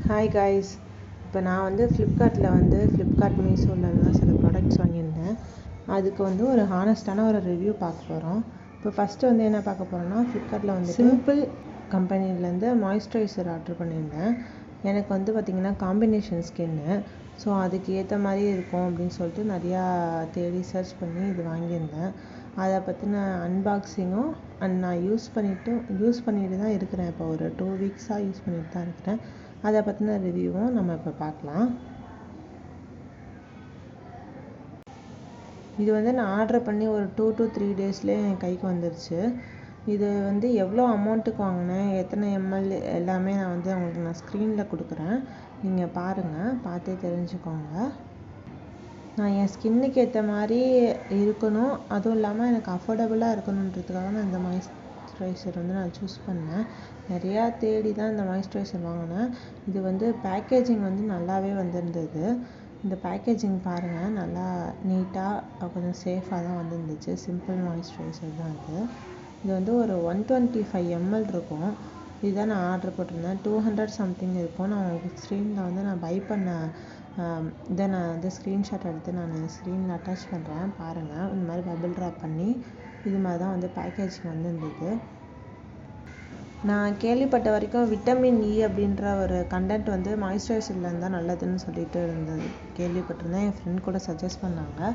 Hi guys. இப்போ நான் வந்து ஃப்ளிப்கார்ட் மீஷோலலாம் சில ப்ராடக்ட்ஸ் வாங்கியிருந்தேன். அதுக்கு வந்து ஒரு ஹானஸ்டான ஒரு ரிவ்யூ பார்க்க போகிறோம். இப்போ ஃபஸ்ட்டு வந்து என்ன பார்க்க போகிறோன்னா, ஃப்ளிப்கார்ட்டில் வந்து சிம்பிள் கம்பெனிலேருந்து மாய்ஸ்சரைசர் ஆர்டர் பண்ணியிருந்தேன். எனக்கு வந்து பார்த்திங்கன்னா காம்பினேஷன் ஸ்கின்னு, ஸோ அதுக்கு ஏற்ற மாதிரி இருக்கும் அப்படின்னு சொல்லிட்டு நிறையா தேடி சர்ச் பண்ணி இது வாங்கியிருந்தேன். அதை பற்றின அன்பாக்சிங்கும் நான் யூஸ் பண்ணிட்டு தான் இருக்கிறேன். இப்போ ஒரு 2 வீக்ஸாக யூஸ் பண்ணிட்டு தான் இருக்கிறேன். அதை பற்றின ரிவ்யூவும் நம்ம இப்போ பார்க்கலாம். இது வந்து நான் ஆர்டர் பண்ணி ஒரு 2 to 3 டேஸ்லேயே என் கைக்கு வந்துருச்சு. இது வந்து எவ்வளோ அமௌண்ட்டுக்கு வாங்கினேன், எத்தனை எம்எல் எல்லாமே உங்களுக்கு நான் ஸ்க்ரீனில் கொடுக்குறேன். நீங்கள் பாருங்கள், பார்த்தே தெரிஞ்சுக்கோங்க. நான் என் ஸ்கின்னுக்கு ஏற்ற மாதிரி இருக்கணும், அதுவும் இல்லாமல் எனக்கு அஃபோர்டபுளாக இருக்கணுன்றதுக்காக நான் இந்த மாய்ஸ்சரைசர் வந்து நான் சூஸ் பண்ணேன். நிறையா தேடி தான் இந்த மாய்ஸ்சரைசர் வாங்கினேன். இது வந்து பேக்கேஜிங் வந்து நல்லாவே வந்திருந்தது. இந்த பேக்கேஜிங் பாருங்கள், நல்லா நீட்டாக கொஞ்சம் சேஃபாக தான் வந்துருந்துச்சு. சிம்பிள் மாய்ஸ்சரைசர் தான் இது வந்து ஒரு 125 ml இருக்கும். இதுதான் நான் ஆர்டர் போட்டிருந்தேன். 200 சம்திங் இருக்கும். நான் உங்களுக்கு ஸ்க்ரீனில் வந்து நான் பை பண்ண இதை நான் வந்து ஸ்க்ரீன்ஷாட் எடுத்து நான் ஸ்க்ரீனில் அட்டாச் பண்ணுறேன். பாருங்கள், இந்த மாதிரி பபிள் ட்ராப் பண்ணி இது மாதிரி தான் வந்து பேக்கேஜிங் வந்துருந்தது. நான் கேள்விப்பட்ட வரைக்கும் விட்டமின் இ அப்படின்ற ஒரு கண்டென்ட் வந்து மாய்ஸ்சரைசரில் இருந்தால் நல்லதுன்னு சொல்லிட்டு கேள்விப்பட்டிருந்தேன். என் ஃப்ரெண்ட் கூட சஜஸ்ட் பண்ணாங்க.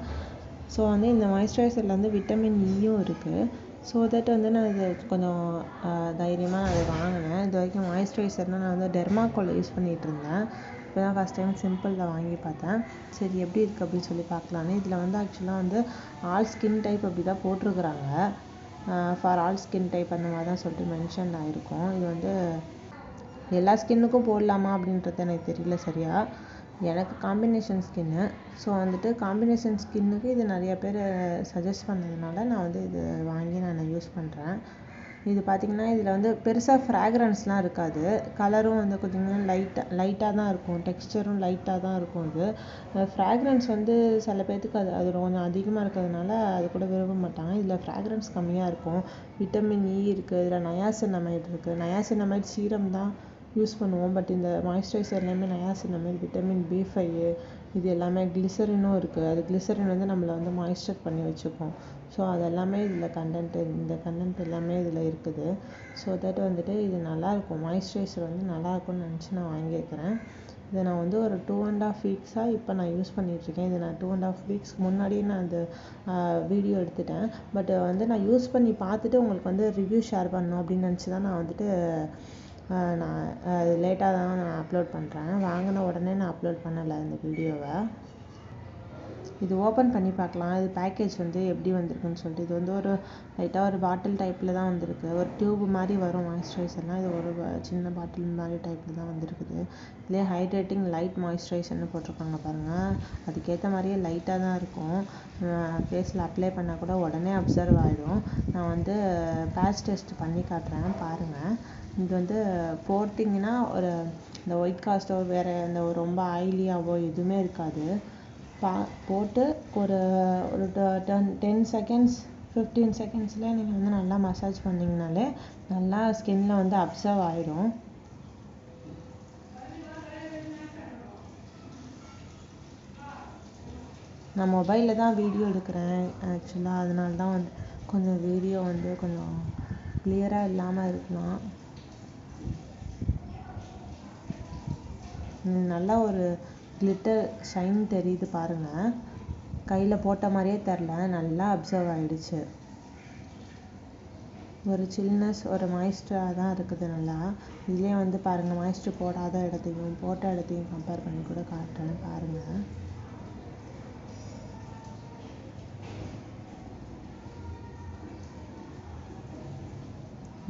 ஸோ வந்து இந்த மாய்ஸ்சரைசரில் வந்து விட்டமின் இயும் இருக்குது. ஸோ தட் வந்து நான் இது கொஞ்சம் தைரியமாக நான் அதை வாங்கினேன். இது வரைக்கும் மாய்ஸ்சரைசர்னால் நான் வந்து டெர்மாக்கோல் யூஸ் பண்ணிகிட்டு இருந்தேன். இப்போ தான் ஃபஸ்ட் டைம் சிம்பிளில் வாங்கி பார்த்தேன். சரி எப்படி இருக்குது அப்படின்னு சொல்லி பார்க்கலான்னு. இதில் வந்து ஆக்சுவலாக வந்து ஆல் ஸ்கின் டைப் அப்படி தான் போட்டிருக்குறாங்க. ஃபார் ஆல் ஸ்கின் டைப் அந்த மாதிரி தான் சொல்லிட்டு மென்ஷன் ஆகிருக்கும். இது வந்து எல்லா ஸ்கின்னுக்கும் போடலாமா அப்படின்றது எனக்கு தெரியல சரியா. எனக்கு காம்பினேஷன் ஸ்கின்னு, ஸோ வந்துட்டு காம்பினேஷன் ஸ்கின்னுக்கு இது நிறைய பேர் சஜஸ்ட் பண்ணதுனால நான் வந்து இது வாங்கி நான் யூஸ் பண்ணுறேன். இது பார்த்திங்கன்னா இதில் வந்து பெருசாக ஃப்ராக்ரன்ஸ்லாம் இருக்காது. கலரும் வந்து கொஞ்சம் லைட்டாக தான் இருக்கும். டெக்ஸ்டரும் லைட்டாக தான் இருக்கும். இது ஃப்ராக்ரன்ஸ் வந்து சில பேர்த்துக்கு அது கொஞ்சம் அதிகமாக இருக்கிறதுனால அது கூட விரும்ப மாட்டாங்க. இதில் ஃப்ராக்ரன்ஸ் கம்மியாக இருக்கும். விட்டமின் இ இருக்குது. இதில் நயாசினமைட் இருக்குது. நயாசினமைட் சீரம் தான் யூஸ் பண்ணுவோம். பட் இந்த மாய்ஸ்சரைசர்லேயுமே நயாசினமைட், விட்டமின் B5 இது எல்லாமே, கிளிசரினும் இருக்குது. அது கிளிசரின் வந்து நம்மளை வந்து மாய்ஸ்சர் பண்ணி வச்சுப்போம். ஸோ அது எல்லாமே இதில் இந்த கண்டென்ட் எல்லாமே இதில் இருக்குது. ஸோ தட் வந்துட்டு இது நல்லாயிருக்கும். மாய்ஸ்சரைசர் வந்து நல்லாயிருக்கும்னு நினச்சி நான் வாங்கியிருக்கிறேன். இதை நான் வந்து ஒரு 2.5 வீக்ஸாக இப்போ நான் யூஸ் பண்ணிகிட்ருக்கேன். இதை நான் 2.5 வீக்ஸ்க்கு முன்னாடியே நான் அந்த வீடியோ எடுத்துட்டேன். பட் வந்து நான் யூஸ் பண்ணி பார்த்துட்டு உங்களுக்கு வந்து ரிவ்யூ ஷேர் பண்ணணும் அப்படின்னு நினச்சி தான் நான் வந்துட்டு நான் லேட்டாக தான் நான் அப்லோட் பண்ணுறேன். வாங்கின உடனே நான் அப்லோட் பண்ணலை இந்த வீடியோவை. இது ஓப்பன் பண்ணி பார்க்கலாம். இது பேக்கேஜ் வந்து எப்படி வந்திருக்குன்னு சொல்லிட்டு. இது வந்து ஒரு லைட்டாக ஒரு பாட்டில் டைப்பில் தான் வந்திருக்கு. ஒரு டியூப் மாதிரி வரும் மாய்ஸ்சரைசர்லாம். இது ஒரு சின்ன பாட்டில் மாதிரி டைப்பில் தான் வந்திருக்குது. இதுலேயே ஹைட்ரேட்டிங் லைட் மாய்ஸ்சரைசர்னு போட்டிருக்காங்க பாருங்கள். அதுக்கேற்ற மாதிரியே லைட்டாக தான் இருக்கும். ஃபேஸில் அப்ளை பண்ணால் கூட உடனே அப்சர்வ் ஆகிடும். நான் வந்து பேட்ச் டெஸ்ட் பண்ணி காட்டுறேன் பாருங்கள். இது வந்து போட்டிங்கன்னா ஒரு இந்த ஒயிட் காஸ்ட்டோ வேறு இந்த ரொம்ப ஆயிலியாவோ எதுவுமே இருக்காது. போட்டு ஒரு 10 செகண்ட்ஸ் 15 செகண்ட்ஸில் நீங்கள் வந்து நல்லா மசாஜ் பண்ணிங்கனாலே நல்லா ஸ்கின்னில் வந்து அப்சர்வ் ஆகிடும். நான் மொபைலில் தான் வீடியோ எடுக்கிறேன் ஆக்சுவலாக. அதனால தான் வந்து கொஞ்சம் வீடியோ வந்து கொஞ்சம் கிளியராக இல்லாமல் இருக்கலாம். நல்லா ஒரு கிளிட்டர் ஷைன் தெரியுது பாருங்கள். கையில் போட்ட மாதிரியே தெரில, நல்லா அப்சர்வ் ஆகிடுச்சு. ஒரு சில்னஸ், ஒரு மாய்ஸ்டராக தான் இருக்குது நல்லா. இதுலேயே வந்து பாருங்கள், மாய்ஸ்டர் போடாத இடத்தையும் போட்ட இடத்தையும் கம்பேர் பண்ணி கூட காட்டுறேன் பாருங்கள்.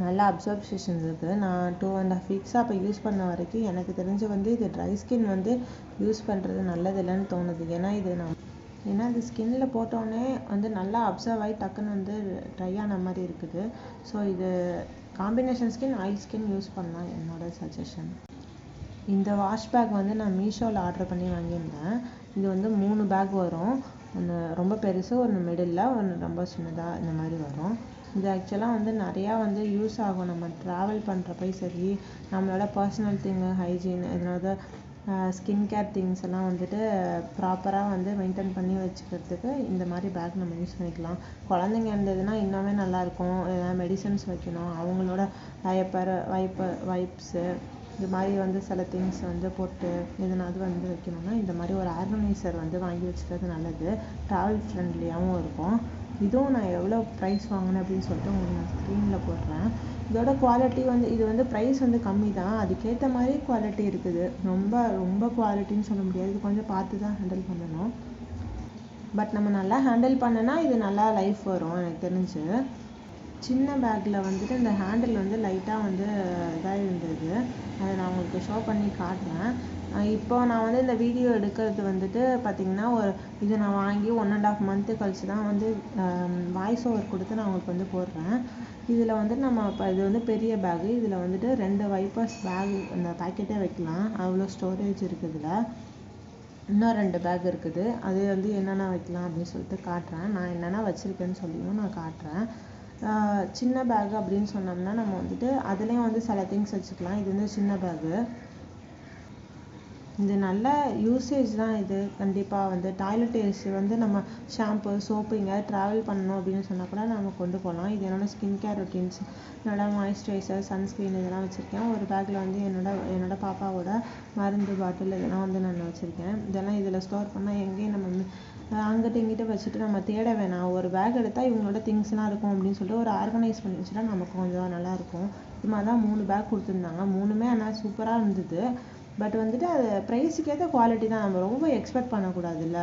நல்லா அப்சர்வேஷன் இருக்குது. நான் 2.5 வீக்ஸாக இப்போ யூஸ் பண்ண வரைக்கும் எனக்கு தெரிஞ்சு வந்து இது ட்ரை ஸ்கின் வந்து யூஸ் பண்ணுறது நல்லதில்லைன்னு தோணுது. ஏன்னா இது ஸ்கின்னில் போட்டோன்னே வந்து நல்லா அப்சர்வ் ஆகி டக்குன்னு வந்து ட்ரை ஆன மாதிரி இருக்குது. ஸோ இது combination skin, oil skin use பண்ணலாம், என்னோடய சஜஷன். இந்த வாஷ் பேக் வந்து நான் மீஷோவில் ஆர்டர் பண்ணி வாங்கியிருந்தேன். இது வந்து 3 பேக் வரும். ஒன்று ரொம்ப பெருசு, ஒன்று மிடில், ஒன்று ரொம்ப சின்னதாக இந்த மாதிரி வரும். இது ஆக்சுவலாக வந்து நிறையா வந்து யூஸ் ஆகும். நம்ம ட்ராவல் பண்ணுறப்ப சரி, நம்மளோட பர்சனல் திங்கு, ஹைஜீன், இதனால ஸ்கின் கேர் திங்ஸ் எல்லாம் வந்துட்டு ப்ராப்பராக வந்து மெயின்டைன் பண்ணி வச்சுக்கிறதுக்கு இந்த மாதிரி பேக் நம்ம யூஸ் பண்ணிக்கலாம். குழந்தைங்க இருந்ததுன்னா இன்னுமே நல்லாயிருக்கும். மெடிசன்ஸ் வைக்கணும், அவங்களோட வைப்ஸு இது மாதிரி வந்து சில திங்ஸ் வந்து போட்டு எதனாவது வந்து வைக்கணும்னா இந்த மாதிரி ஒரு ஆர்கனைசர் வந்து வாங்கி வச்சுக்கிறது நல்லது. ட்ராவல் ஃப்ரெண்ட்லியாகவும் இருக்கும். இதுவும் நான் எவ்வளோ ப்ரைஸ் வாங்கினேன் அப்படின்னு சொல்லிட்டு உங்களுக்கு நான் ஸ்க்ரீனில் போடுறேன். இதோட குவாலிட்டி வந்து இது வந்து ப்ரைஸ் வந்து கம்மி தான், அதுக்கேற்ற மாதிரி குவாலிட்டி இருக்குது. ரொம்ப ரொம்ப குவாலிட்டின்னு சொல்ல முடியாது, இது கொஞ்சம் பார்த்து தான் ஹேண்டில் பண்ணணும். பட் நம்ம நல்லா ஹேண்டில் பண்ணனா இது நல்லா லைஃப் வரும். எனக்கு தெரிஞ்சு சின்ன பேக்கில் வந்துட்டு இந்த ஹேண்டில் வந்து லைட்டாக வந்து இதாக இருந்தது. அதை நான் உங்களுக்கு ஷோ பண்ணி காட்டுறேன். இப்போ நான் வந்து இந்த வீடியோ எடுக்கிறது வந்துட்டு பார்த்திங்கன்னா இது நான் வாங்கி 1.5 month கழிச்சு தான் வந்து வாய்ஸ் ஓவர் கொடுத்து நான் உங்களுக்கு வந்து போடுறேன். இதில் வந்து நம்ம இப்போ இது வந்து பெரிய பேகு, இதில் வந்துட்டு 2 வைப்பர்ஸ் பேக் அந்த பேக்கெட்டே வைக்கலாம், அவ்வளோ ஸ்டோரேஜ் இருக்குது. இதில் இன்னும் 2 பேக் இருக்குது. அது வந்து என்னென்ன வைக்கலாம் அப்படின்னு சொல்லிட்டு காட்டுறேன். நான் என்னென்ன வச்சுருக்கேன்னு சொல்லியும் நான் காட்டுறேன். சின்ன பேக் அப்படின்னு சொன்னோம்னா நம்ம வந்துட்டு அதுலேயும் வந்து சில திங்ஸ் வச்சுக்கலாம். இது வந்து சின்ன பேகு, இது நல்ல யூசேஜ் தான். இது கண்டிப்பாக வந்து டாய்லெட் யூஸ் வந்து நம்ம ஷாம்பு, சோப்பு எங்கேயாவது ட்ராவல் பண்ணணும் அப்படின்னு சொன்னால் கூட நம்ம கொண்டு போகலாம். இது என்னோடய ஸ்கின் கேர் ரொட்டீன்ஸ், என்னோட மாய்ஸ்சரைசர், சன்ஸ்க்ரீன் இதெல்லாம் வச்சுருக்கேன். ஒரு பேக்கில் வந்து என்னோட பாப்பாவோட மருந்து பாட்டில் இதெல்லாம் வந்து நான் வச்சுருக்கேன். இதெல்லாம் இதில் ஸ்டோர் பண்ணால் எங்கேயும் நம்ம அங்கிட்ட இங்கிட்ட வச்சுட்டு நம்ம தேட வேணாம். ஒரு பேக் எடுத்தால் இவங்களோட திங்ஸ்லாம் இருக்கும் அப்படின்னு சொல்லிட்டு ஒரு ஆர்கனைஸ் பண்ணி வச்சுட்டா நமக்கு கொஞ்சம் நல்லாயிருக்கும். இது மாதிரி தான் 3 பேக் கொடுத்துருந்தாங்க. 3மே ஆனால் சூப்பராக இருந்தது. பட் வந்துட்டு அது ப்ரைஸுக்கேற்ற குவாலிட்டி தான். நம்ம ரொம்ப எக்ஸ்பெக்ட் பண்ணக்கூடாதுல்ல.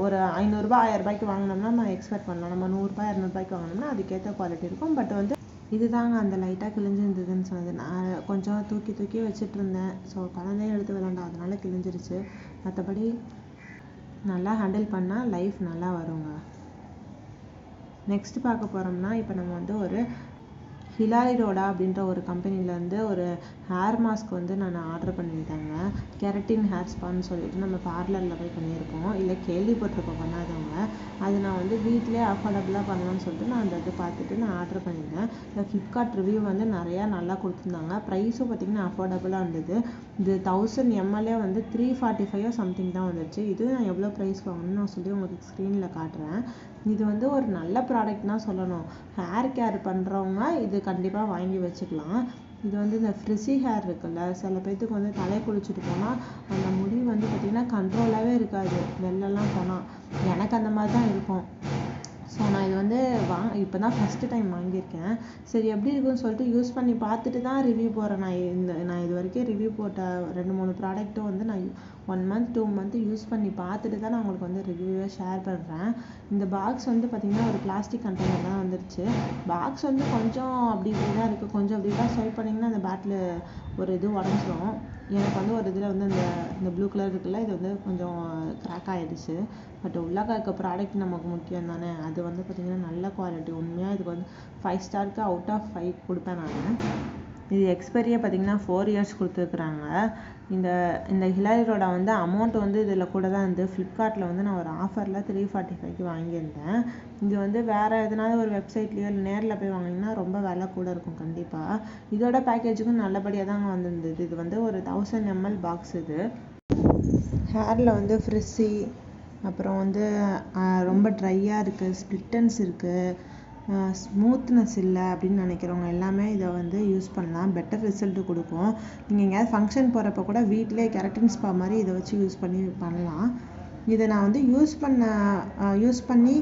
ஒரு 500 ரூபாய் 1000 ரூபாய்க்கு வாங்கினோம்னா நம்ம எக்ஸ்பெக்ட் பண்ணலாம். நம்ம 100 ரூபாய் 200 ரூபாய்க்கு வாங்கினோம்னா அதுக்கேற்ற குவாலிட்டி இருக்கும். பட் வந்து இதுதாங்க அந்த லைட்டாக கிழிஞ்சிருந்ததுன்னு சொன்னது. நான் கொஞ்சம் தூக்கி வச்சுட்டு இருந்தேன். ஸோ குழந்தையும் எடுத்து விளாண்டா, அதனால கிழிஞ்சிருச்சு. மற்றபடி நல்லா ஹேண்டில் பண்ணால் லைஃப் நல்லா வருங்க. நெக்ஸ்ட் பார்க்க போகிறோம்னா இப்போ நம்ம வந்து ஒரு ஹிலாரிரோடா அப்படின்ற ஒரு கம்பெனிலேருந்து ஒரு ஹேர் மாஸ்க் வந்து நான் ஆர்டர் பண்ணியிருந்தேங்க. கெரட்டின் ஹேர் ஸ்பான்னு சொல்லிட்டு நம்ம பார்லரில் போய் பண்ணியிருப்போம், இல்லை கேள்விப்பட்டிருப்போம் பண்ணாதவங்க. அது நான் வந்து வீட்டிலே அஃபோர்டபுளாக பண்ணலான்னு சொல்லிட்டு நான் அந்த இது பார்த்துட்டு நான் ஆர்டர் பண்ணியிருந்தேன். இந்த ஃப்ளிப்கார்ட் ரிவ்யூ வந்து நிறையா நல்லா கொடுத்துருந்தாங்க. ப்ரைஸும் பார்த்திங்கன்னா அஃபோர்டபுளாக இருந்தது. இது 1000 ml வந்து 345 சம்திங் தான் வந்துச்சு. இது நான் எவ்வளோ ப்ரைஸ் வாங்கணும்னு நான் சொல்லி உங்களுக்கு ஸ்க்ரீனில் காட்டுறேன். இது வந்து ஒரு நல்ல ப்ராடக்ட் தான் சொல்லணும். ஹேர் கேர் பண்ணுறவங்க இது கண்டிப்பாக வாங்கி வச்சுக்கலாம். இது வந்து இந்த ஃப்ரிஸி ஹேர் இருக்குல்ல, சில பேர்த்துக்கு வந்து தலை குளிச்சுட்டு போனால் அந்த முடி வந்து பார்த்திங்கன்னா கண்ட்ரோலாகவே இருக்காது வெளிலலாம் போனால். எனக்கு அந்த மாதிரி தான் இருக்கும். ஸோ நான் இது வந்து இப்போ தான் ஃபஸ்ட்டு டைம் வாங்கியிருக்கேன். சரி எப்படி இருக்குன்னு சொல்லிட்டு யூஸ் பண்ணி பார்த்துட்டு தான் ரிவ்யூ போடுறேன். நான் இது வரைக்கும் ரிவ்யூ போட்ட 2-3 ப்ராடக்ட்டும் வந்து நான் 1 month 2 month யூஸ் பண்ணி பார்த்துட்டு தான் நான் உங்களுக்கு வந்து ரிவ்யூவே ஷேர் பண்ணுறேன். இந்த பாக்ஸ் வந்து பார்த்திங்கன்னா ஒரு பிளாஸ்டிக் கண்டெய்னர் தான் வந்துருச்சு. பாக்ஸ் வந்து கொஞ்சம் அப்படி இப்படி தான் இருக்குது. கொஞ்சம் அப்படி தான் ஸ்வைப் பண்ணிங்கன்னா அந்த பேட்டில் ஒரு இது உடஞ்சிரும். எனக்கு வந்து ஒரு இதில் வந்து இந்த ப்ளூ கலர் இருக்குல்ல, இது வந்து கொஞ்சம் கிராக் ஆகிடுச்சு. பட் உள்ளாக இருக்க ப்ராடக்ட் நமக்கு முக்கியம் தானே. அது வந்து பார்த்திங்கன்னா நல்ல குவாலிட்டி. உண்மையாக இதுக்கு வந்து 5 ஸ்டாருக்கு அவுட் ஆஃப் 5 கொடுப்பேன் நான். இது எக்ஸ்பைரியே பார்த்திங்கன்னா 4 years கொடுத்துருக்குறாங்க. இந்த ஹிலாரிரோடா வந்து அமௌண்ட் வந்து இதில் கூட தான் இருந்து ஃப்ளிப்கார்ட்டில் வந்து நான் ஒரு ஆஃபரில் 345க்கு வாங்கியிருந்தேன். இது வந்து வேறு எதனாவது ஒரு வெப்சைட்லேயோ இல்லை நேரில் போய் வாங்கினீங்கன்னா ரொம்ப விலை கூட இருக்கும் கண்டிப்பாக. இதோட பேக்கேஜுக்கும் நல்லபடியாக தாங்க வந்திருந்தது. இது வந்து ஒரு 1000 ml பாக்ஸ். இது ஹேரில் வந்து ஃப்ரிஸி, அப்புறம் வந்து ரொம்ப ட்ரையாக இருக்குது, ஸ்ப்ளிட்டன்ஸ் இருக்குது, ஸ்மூத்னஸ் இல்லை அப்படின்னு நினைக்கிறவங்க எல்லாமே இதை வந்து யூஸ் பண்ணலாம். பெட்டர் ரிசல்ட்டு கொடுக்கும். நீங்கள் எங்கேயாவது ஃபங்க்ஷன் போகிறப்ப கூட வீட்டிலே கெரட்டின் ஸ்பா மாதிரி இதை வச்சு யூஸ் பண்ணலாம். இதை நான் வந்து யூஸ் பண்ணி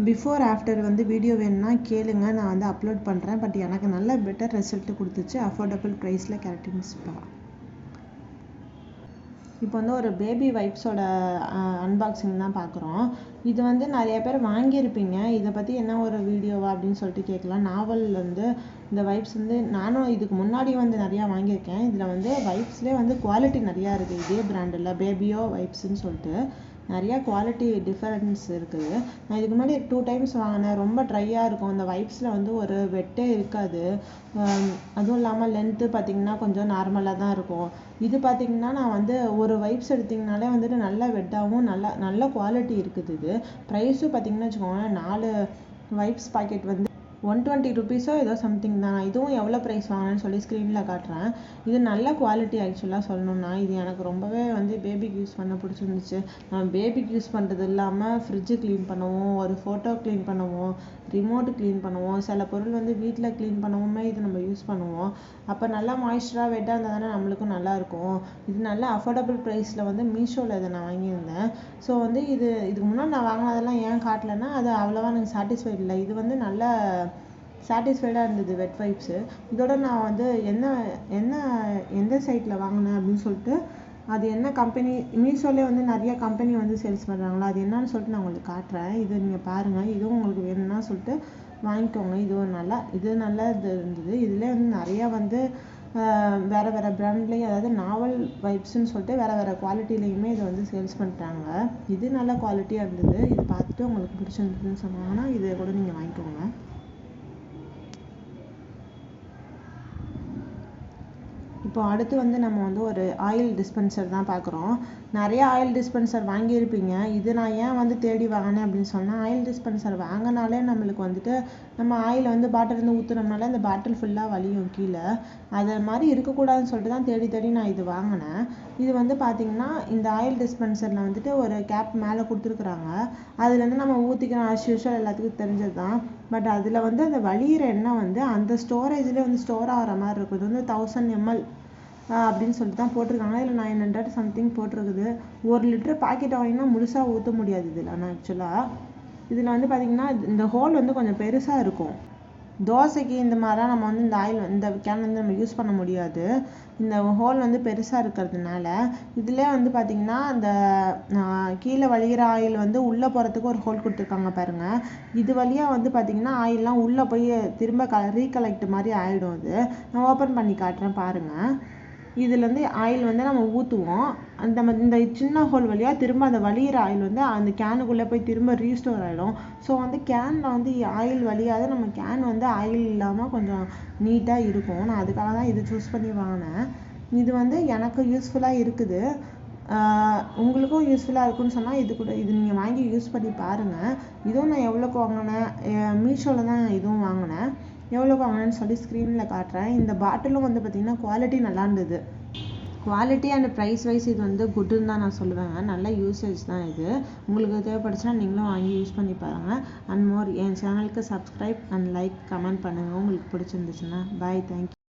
பிஃபோர் ஆஃப்டர் வந்து வீடியோ வேணும்னா கேளுங்க, நான் வந்து அப்லோட் பண்ணுறேன். பட் எனக்கு நல்ல பெட்டர் ரிசல்ட்டு கொடுத்துச்சு. அஃபோர்டபுள் ப்ரைஸில் கெரட்டின் ஸ்பா. இப்போ வந்து ஒரு பேபி வைப்ஸோட அன்பாக்சிங் தான் பார்க்குறோம். இது வந்து நிறைய பேர் வாங்கியிருப்பீங்க. இதை பற்றி என்ன ஒரு வீடியோவா அப்படின்னு சொல்லிட்டு கேட்கலாம். நாவல் வந்து இந்த வைப்ஸ் வந்து நானும் இதுக்கு முன்னாடி வந்து நிறையா வாங்கியிருக்கேன். இதில் வந்து வைப்ஸ்லேயே வந்து குவாலிட்டி நிறையா இருக்குது. இதே பிராண்டில் பேபியோ வைப்ஸ்ன்னு சொல்லிட்டு நிறையா குவாலிட்டி டிஃபரன்ஸ் இருக்குது. நான் இதுக்கு முன்னாடி 2 times வாங்கினேன். ரொம்ப ட்ரையாக இருக்கும். அந்த வைப்ஸில் வந்து ஒரு வெட்டே இருக்காது. அதுவும் இல்லாமல் லென்த்து பார்த்திங்கன்னா கொஞ்சம் நார்மலாக தான் இருக்கும். இது பார்த்திங்கன்னா நான் வந்து ஒரு வைப்ஸ் எடுத்திங்கனாலே வந்துட்டு நல்ல வெட்டாகவும் நல்ல குவாலிட்டி இருக்குது. இது ப்ரைஸும் பார்த்திங்கன்னா வச்சுக்கோங்க, 4 வைப்ஸ் பாக்கெட் வந்து 120 ஏதோ சம்திங் தான். இதுவும் எவ்வளோ ப்ரைஸ் வாங்கினேன்னு சொல்லி ஸ்க்ரீனில் காட்டுறேன். இது நல்ல குவாலிட்டி ஆக்சுவலாக சொல்லணும்னா. இது எனக்கு ரொம்பவே வந்து பேபிக்கு யூஸ் பண்ண பிடிச்சிருந்துச்சு. நம்ம பேபிக்கு யூஸ் பண்ணுறது இல்லாமல் ஃப்ரிட்ஜு க்ளீன் பண்ணுவோம், ஒரு ஃபோட்டோ க்ளீன் பண்ணுவோம், ரிமோட்டு க்ளீன் பண்ணுவோம், சில பொருள் வந்து வீட்டில் க்ளீன் பண்ணவுமே இது நம்ம யூஸ் பண்ணுவோம். அப்போ நல்லா மாய்ஸ்சராக வெட்டாக இருந்தால் தானே நம்மளுக்கும் நல்லாயிருக்கும். இது நல்ல அஃபோர்டபுள் ப்ரைஸில் வந்து மீஷோவில் இதை நான் வாங்கியிருந்தேன். ஸோ வந்து இதுக்கு முன்னாடி நான் வாங்கினதெல்லாம் ஏன் காட்டலைன்னா அது அவ்வளோவா எனக்கு சாட்டிஸ்ஃபைட் இல்லை. இது வந்து நல்ல சாட்டிஸ்ஃபைடாக இருந்தது வெட் வைப்ஸு. இதோட நான் வந்து எந்த சைட்டில் வாங்கினேன் அப்படின்னு சொல்லிட்டு, அது என்ன கம்பெனி, மீஷோலே வந்து நிறைய கம்பெனி வந்து சேல்ஸ் பண்ணுறாங்களா, அது என்னன்னு சொல்லிட்டு நான் உங்களுக்கு காட்டுறேன். இது நீங்கள் பாருங்கள். இதுவும் உங்களுக்கு வேணும்னா சொல்லிட்டு வாங்கிக்கோங்க. இது நல்லா இருந்தது. இதில் வந்து நிறையா வந்து வேறு பிராண்ட்லேயும், அதாவது நாவல் வைப்ஸ்ன்னு சொல்லிட்டு வேறு குவாலிட்டிலையுமே இதை வந்து சேல்ஸ் பண்ணுறாங்க. இது நல்ல குவாலிட்டியாக இருந்தது. இது பார்த்துட்டு உங்களுக்கு பிடிச்சிருந்ததுன்னு சொன்னாங்கன்னா இதை கூட நீங்கள் வாங்கிக்கோங்க. இப்போ அடுத்து வந்து நம்ம வந்து ஒரு ஆயில் டிஸ்பென்சர் தான் பார்க்குறோம். நிறைய ஆயில் டிஸ்பென்சர் வாங்கியிருப்பீங்க. இது நான் ஏன் வந்து தேடி வாங்கினேன் அப்படின்னு சொன்னால், ஆயில் டிஸ்பென்சர் வாங்கினாலே நம்மளுக்கு வந்துட்டு நம்ம ஆயில் வந்து பாட்டிலேருந்து ஊற்றுனோம்னாலே அந்த பாட்டில் ஃபுல்லாக வலியும் கீழே. அது மாதிரி இருக்கக்கூடாதுன்னு சொல்லிட்டு தான் தேடி நான் இது வாங்கினேன். இது வந்து பார்த்திங்கன்னா இந்த ஆயில் டிஸ்பென்சரில் வந்துட்டு ஒரு கேப் மேலே கொடுத்துருக்குறாங்க. அதுலேருந்து நம்ம ஊற்றிக்கணும். ஆஸ் யூஷுவல் எல்லாத்துக்கும் தெரிஞ்சது தான். பட் அதில் வந்து அந்த வலிகிற எண்ணெய் வந்து அந்த ஸ்டோரேஜ்லேயே வந்து ஸ்டோர் ஆகிற மாதிரி இருக்கும். இது வந்து 1000 ml அப்படின்னு சொல்லிட்டு தான் போட்டிருக்காங்க. இதில் 900 சம்திங் போட்டிருக்குது. 1 லிட்டர் பாக்கெட் வாங்கினா முழுசாக ஊற்ற முடியாது இதில். ஆனால் ஆக்சுவலாக இதில் வந்து பார்த்திங்கன்னா இந்த ஹோல் வந்து கொஞ்சம் பெருசாக இருக்கும். தோசைக்கு இந்த மாதிரிலாம் நம்ம வந்து இந்த கேன் வந்து நம்ம யூஸ் பண்ண முடியாது. இந்த ஹோல் வந்து பெருசாக இருக்கிறதுனால இதிலே வந்து பார்த்திங்கன்னா அந்த கீழே வழிகிற ஆயில் வந்து உள்ளே போகிறதுக்கு ஒரு ஹோல் கொடுத்துருக்காங்க பாருங்கள். இது வழியாக வந்து பார்த்திங்கன்னா ஆயிலெலாம் உள்ளே போய் திரும்ப ரீகலெக்ட் மாதிரி ஆகிடும். அது நான் ஓப்பன் பண்ணி காட்டுறேன் பாருங்கள். இதுலேருந்து ஆயில் வந்து நம்ம ஊற்றுவோம். இந்த சின்ன ஹோல் வழியாக திரும்ப அந்த வழிகிற ஆயில் வந்து அந்த கேனுக்குள்ளே போய் திரும்ப ரீஸ்டோர் ஆகிடும். ஸோ வந்து கேனில் வந்து ஆயில் வழியாத நம்ம கேன் வந்து ஆயில் இல்லாமல் கொஞ்சம் நீட்டாக இருக்கும். நான் அதுக்காக தான் இது சூஸ் பண்ணி வாங்கினேன். இது வந்து எனக்கு யூஸ்ஃபுல்லாக இருக்குது. உங்களுக்கும் யூஸ்ஃபுல்லாக இருக்குன்னு சொன்னால் இது நீங்கள் வாங்கி யூஸ் பண்ணி பாருங்கள். இதுவும் நான் எவ்வளோக்கு வாங்கினேன், மீஷோவில் தான் இதுவும் வாங்கினேன். எவ்வளோக்கு வாங்கினேன்னு சொல்லி ஸ்க்ரீனில் காட்டுறேன். இந்த பாட்டிலும் வந்து பார்த்திங்கன்னா குவாலிட்டி நல்லா இருந்தது. குவாலிட்டி அண்ட் ப்ரைஸ் வைஸ் இது வந்து குட்டுன்னு தான் நான் சொல்லுவேங்க. நல்ல யூசேஜ் தான் இது. உங்களுக்கு தேவைப்படுச்சுன்னா நீங்களும் வாங்கி யூஸ் பண்ணி பாருங்கள். அண்ட் மோர் என் சேனலுக்கு சப்ஸ்கிரைப் அண்ட் லைக் கமெண்ட் பண்ணுங்கள் உங்களுக்கு பிடிச்சிருந்துச்சுன்னா. பாய், தேங்க்யூ.